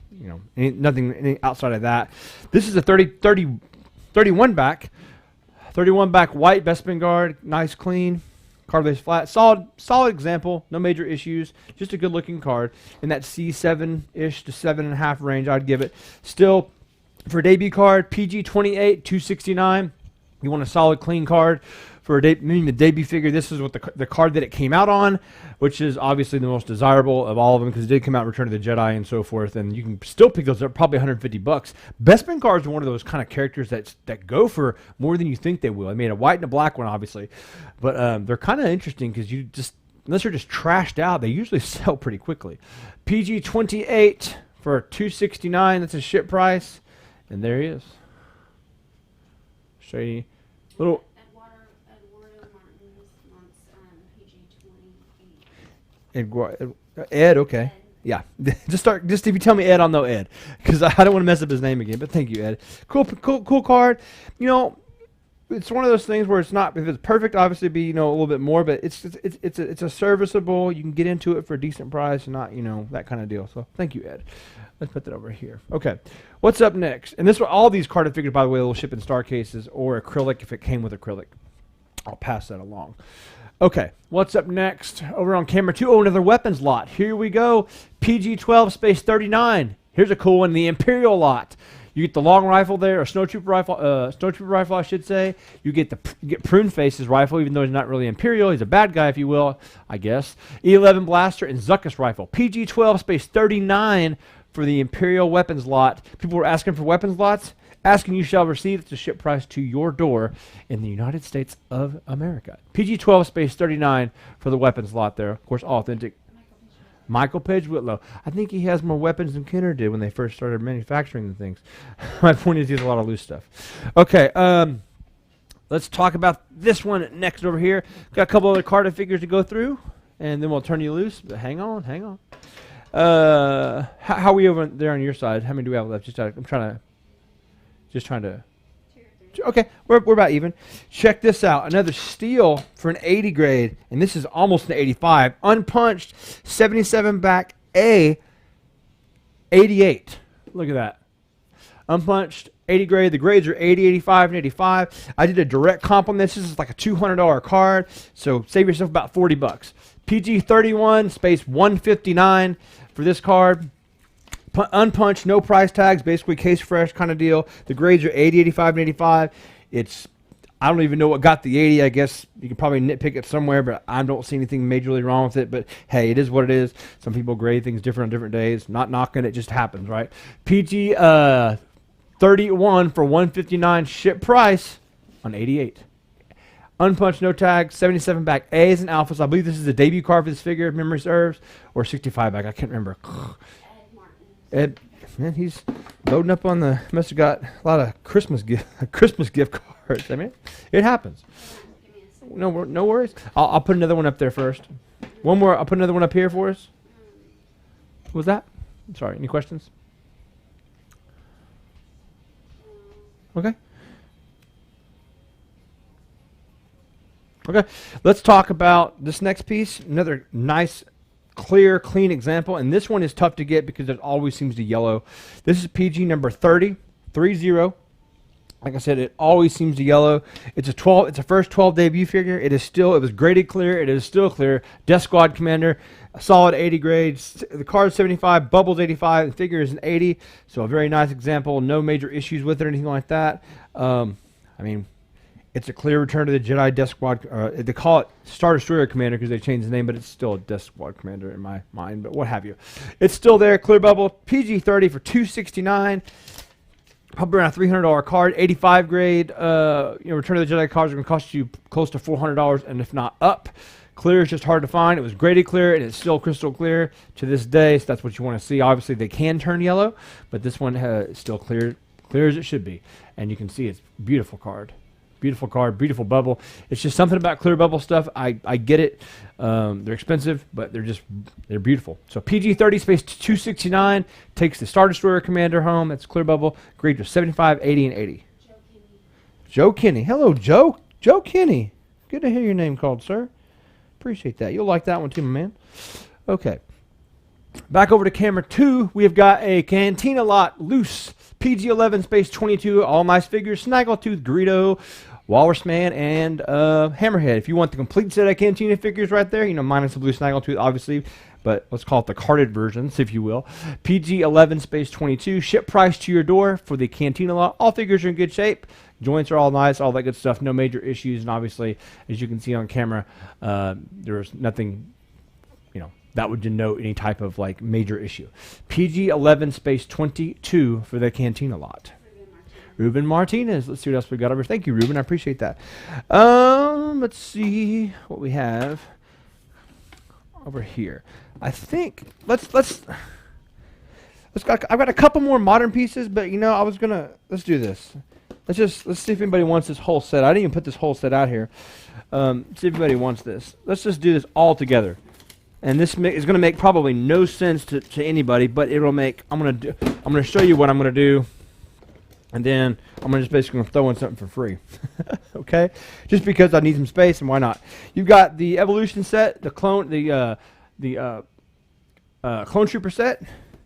outside of that. This is a 31 back white Bespin guard, nice clean card base flat, solid example, no major issues, just a good looking card in that C7-ish to 7.5 range. I'd give it. Still, for a debut card, PG-28 269. You want a solid clean card for the debut figure. This is what the card that it came out on, which is obviously the most desirable of all of them because it did come out in Return of the Jedi and so forth, and you can still pick those up probably $150. Bespin cards are one of those kind of characters that go for more than you think they will. I made a white and a black one, obviously, but they're kind of interesting because unless they're just trashed out, they usually sell pretty quickly. PG-28 for $269. That's a ship price, and there he is. Show you little. Ed, okay. Ed. Yeah. just if you tell me Ed, I'll know Ed. Because I don't want to mess up his name again. But thank you, Ed. Cool card. It's one of those things where it's not, if it's perfect, obviously be, a little bit more, but it's a serviceable, you can get into it for a decent price and not, that kind of deal. So thank you, Ed. Let's put that over here. Okay. What's up next? And all these carded figures, by the way, will ship in star cases or acrylic if it came with acrylic. I'll pass that along. Okay, what's up next? Over on camera 2, another weapons lot. Here we go. PG-12 space 39. Here's a cool one, the Imperial lot. You get the long rifle there, or snowtrooper rifle, I should say. You get Prune Face's rifle, even though he's not really Imperial. He's a bad guy, if you will, I guess. E11 blaster and Zuckuss rifle. PG-12 space 39 for the Imperial weapons lot. People were asking for weapons lots. Asking you shall receive. It's a ship price to your door in the United States of America. PG-12 space 39 for the weapons lot there. Of course, authentic. Michael Page Whitlow. I think he has more weapons than Kenner did when they first started manufacturing the things. My point is he has a lot of loose stuff. Okay, let's talk about this one next over here. Got a couple other carded figures to go through, and then we'll turn you loose. But hang on. How are we over there on your side? How many do we have left? I'm trying to. Okay, we're about even. Check this out. Another steel for an 80 grade, and this is almost an 85. Unpunched, 77 back A, 88. Look at that. Unpunched, 80 grade. The grades are 80, 85, and 85. I did a direct comp on this. This is like a $200 card, so save yourself about $40. PG-31 space 159 for this card. Unpunched, no price tags, basically case fresh kind of deal. The grades are 80, 85, and 85. I don't even know what got the 80. I guess you could probably nitpick it somewhere, but I don't see anything majorly wrong with it. But hey, it is what it is. Some people grade things different on different days. Not knocking it, just happens, right? PG 31 for 159 ship price on 88. Unpunched, no tags, 77 back A's and alphas. I believe this is a debut card for this figure, if memory serves, or 65 back. I can't remember. Ed, man, he's loading up on the. Must have got a lot of Christmas gift cards. I mean, it happens. No worries. I'll put another one up there first. One more. I'll put another one up here for us. What was that? I'm sorry. Any questions? Okay. Okay, let's talk about this next piece. Another nice, clear, clean example. And this one is tough to get because it always seems to yellow. This is PG number 30, 30. Like I said, it always seems to yellow. It's a first 12 debut figure. It was graded clear. It is still clear. Death Squad Commander, a solid 80 grades. The card's 75, bubbles 85, the figure is an 80. So a very nice example. No major issues with it or anything like that. I mean, it's a clear return to the Jedi Death Squad. They call it Star Destroyer Commander because they changed the name, but it's still a Death Squad Commander in my mind. But what have you? It's still there. Clear bubble. PG 30 for $269. Probably around a $300 card, 85 grade. Return of the Jedi cards are going to cost you close to $400, and if not up. Clear is just hard to find. It was graded clear, and it's still crystal clear to this day. So that's what you want to see. Obviously, they can turn yellow, but this one is still clear as it should be. And you can see it's a beautiful card. Beautiful card, beautiful bubble. It's just something about clear bubble stuff. I get it. They're expensive, but they're beautiful. So PG 30 space 269 takes the Star Destroyer Commander home. That's clear bubble. Grades are 75, 80, and 80. Joe Kinney. Hello, Joe. Joe Kinney. Good to hear your name called, sir. Appreciate that. You'll like that one too, my man. Okay. Back over to camera 2, we have got a Cantina lot loose. PG 11 space 22. All nice figures. Snaggletooth, Greedo, Walrus Man, and Hammerhead. If you want the complete set of Cantina figures right there, minus the blue Snaggletooth, obviously, but let's call it the carded versions, if you will. PG 11 space 22. Ship price to your door for the Cantina lot. All figures are in good shape. Joints are all nice, all that good stuff. No major issues, and obviously, as you can see on camera, there's nothing, that would denote any type of major issue. PG 11 space 22 for the Cantina lot. Ruben Martinez. Let's see what else we got over. Thank you, Ruben. I appreciate that. Let's see what we have over here. I think I've got a couple more modern pieces, but let's do this. Let's see if anybody wants this whole set. I didn't even put this whole set out here. See if anybody wants this. Let's just do this all together. And this is going to make probably no sense to anybody, but it'll make. I'm going to show you what I'm going to do, and then I'm just basically going to throw in something for free. Okay, just because I need some space, and why not? You've got the Evolution set, the clone Trooper set,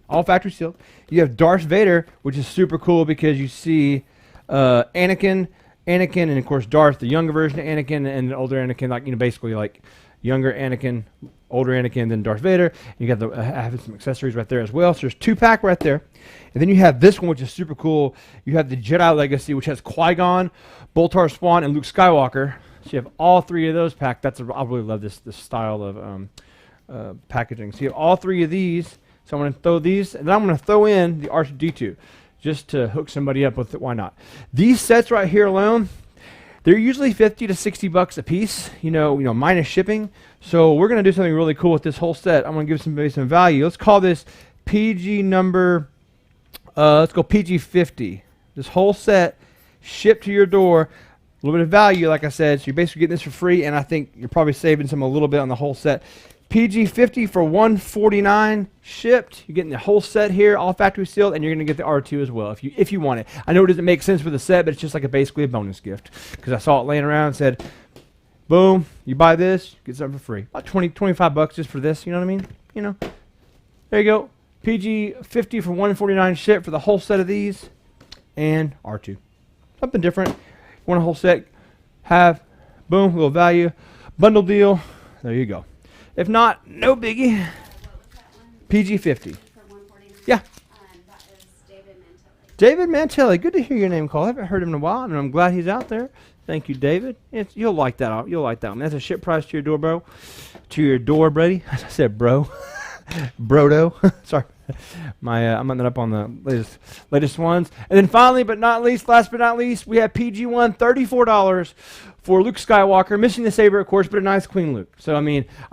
all factory sealed. You have Darth Vader, which is super cool because you see Anakin, and of course Darth, the younger version of Anakin, and the older Anakin, basically younger Anakin, older Anakin, then Darth Vader. You got having some accessories right there as well. So there's 2-pack right there. And then you have this one, which is super cool. You have the Jedi Legacy, which has Qui-Gon, Boltar Spawn, and Luke Skywalker. So you have all 3 of those packed. I really love this style of packaging. So you have all 3 of these. So I'm going to throw these, and then I'm going to throw in the R2-D2 just to hook somebody up with it. Why not? These sets right here alone, they're usually $50 to $60 a piece, minus shipping. So we're going to do something really cool with this whole set. I'm going to give somebody some value. Let's call this PG number, let's go PG 50. This whole set shipped to your door. A little bit of value, like I said. So you're basically getting this for free, and I think you're probably saving a little bit on the whole set. PG 50 for $149 shipped. You're getting the whole set here, all factory sealed, and you're going to get the R2 as well if you want it. I know it doesn't make sense for the set, but it's just basically a bonus gift because I saw it laying around and said, boom, you buy this, get something for free. About $25 just for this, you know what I mean? There you go. PG 50 for $149 shipped for the whole set of these and R2. Something different. Want a whole set, have, boom, little value, bundle deal. There you go. If not, no biggie. PG 50. Yeah. That is David Mantelli. David Mantelli. Good to hear your name called. I haven't heard him in a while, and I'm glad he's out there. Thank you, David. You'll like that. You'll like that one. That's a ship price to your door, bro. To your door, Brady. I said bro. Brodo. Sorry. I'm ending up on the latest ones. And then finally, but not least, last but not least, we have PG1, $34 for Luke Skywalker. Missing the saber, of course, but a nice Queen Luke. So,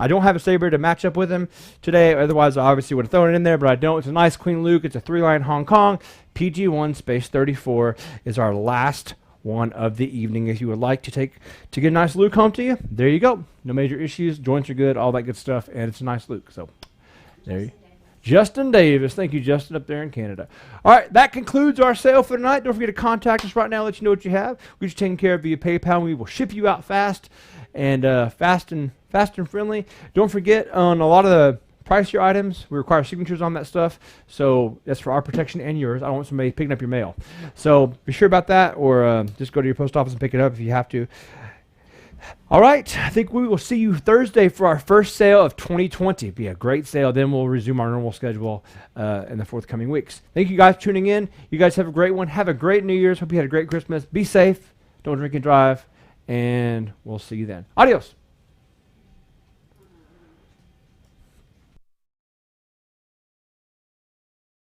I don't have a saber to match up with him today. Otherwise, I obviously would have thrown it in there, but I don't. It's a nice Queen Luke. It's a 3-line Hong Kong. PG1 space 34 is our last one of the evening. If you would like to get a nice Luke home to you, there you go. No major issues. Joints are good, all that good stuff, and it's a nice Luke. So, there you go. Justin Davis. Thank you, Justin, up there in Canada. All right, that concludes our sale for tonight. Don't forget to contact us right now, let you know what you have. We're just taking care of via PayPal. We will ship you out fast and fast and friendly. Don't forget, on a lot of the pricier items, we require signatures on that stuff. So that's for our protection and yours. I don't want somebody picking up your mail. So be sure about that, or just go to your post office and pick it up if you have to. All right, I think we will see you Thursday for our first sale of 2020. Be a great sale. Then we'll resume our normal schedule in the forthcoming weeks. Thank you guys for tuning in. You guys have a great one. Have a great New Year's. Hope you had a great Christmas. Be safe. Don't drink and drive. And we'll see you then. Adios.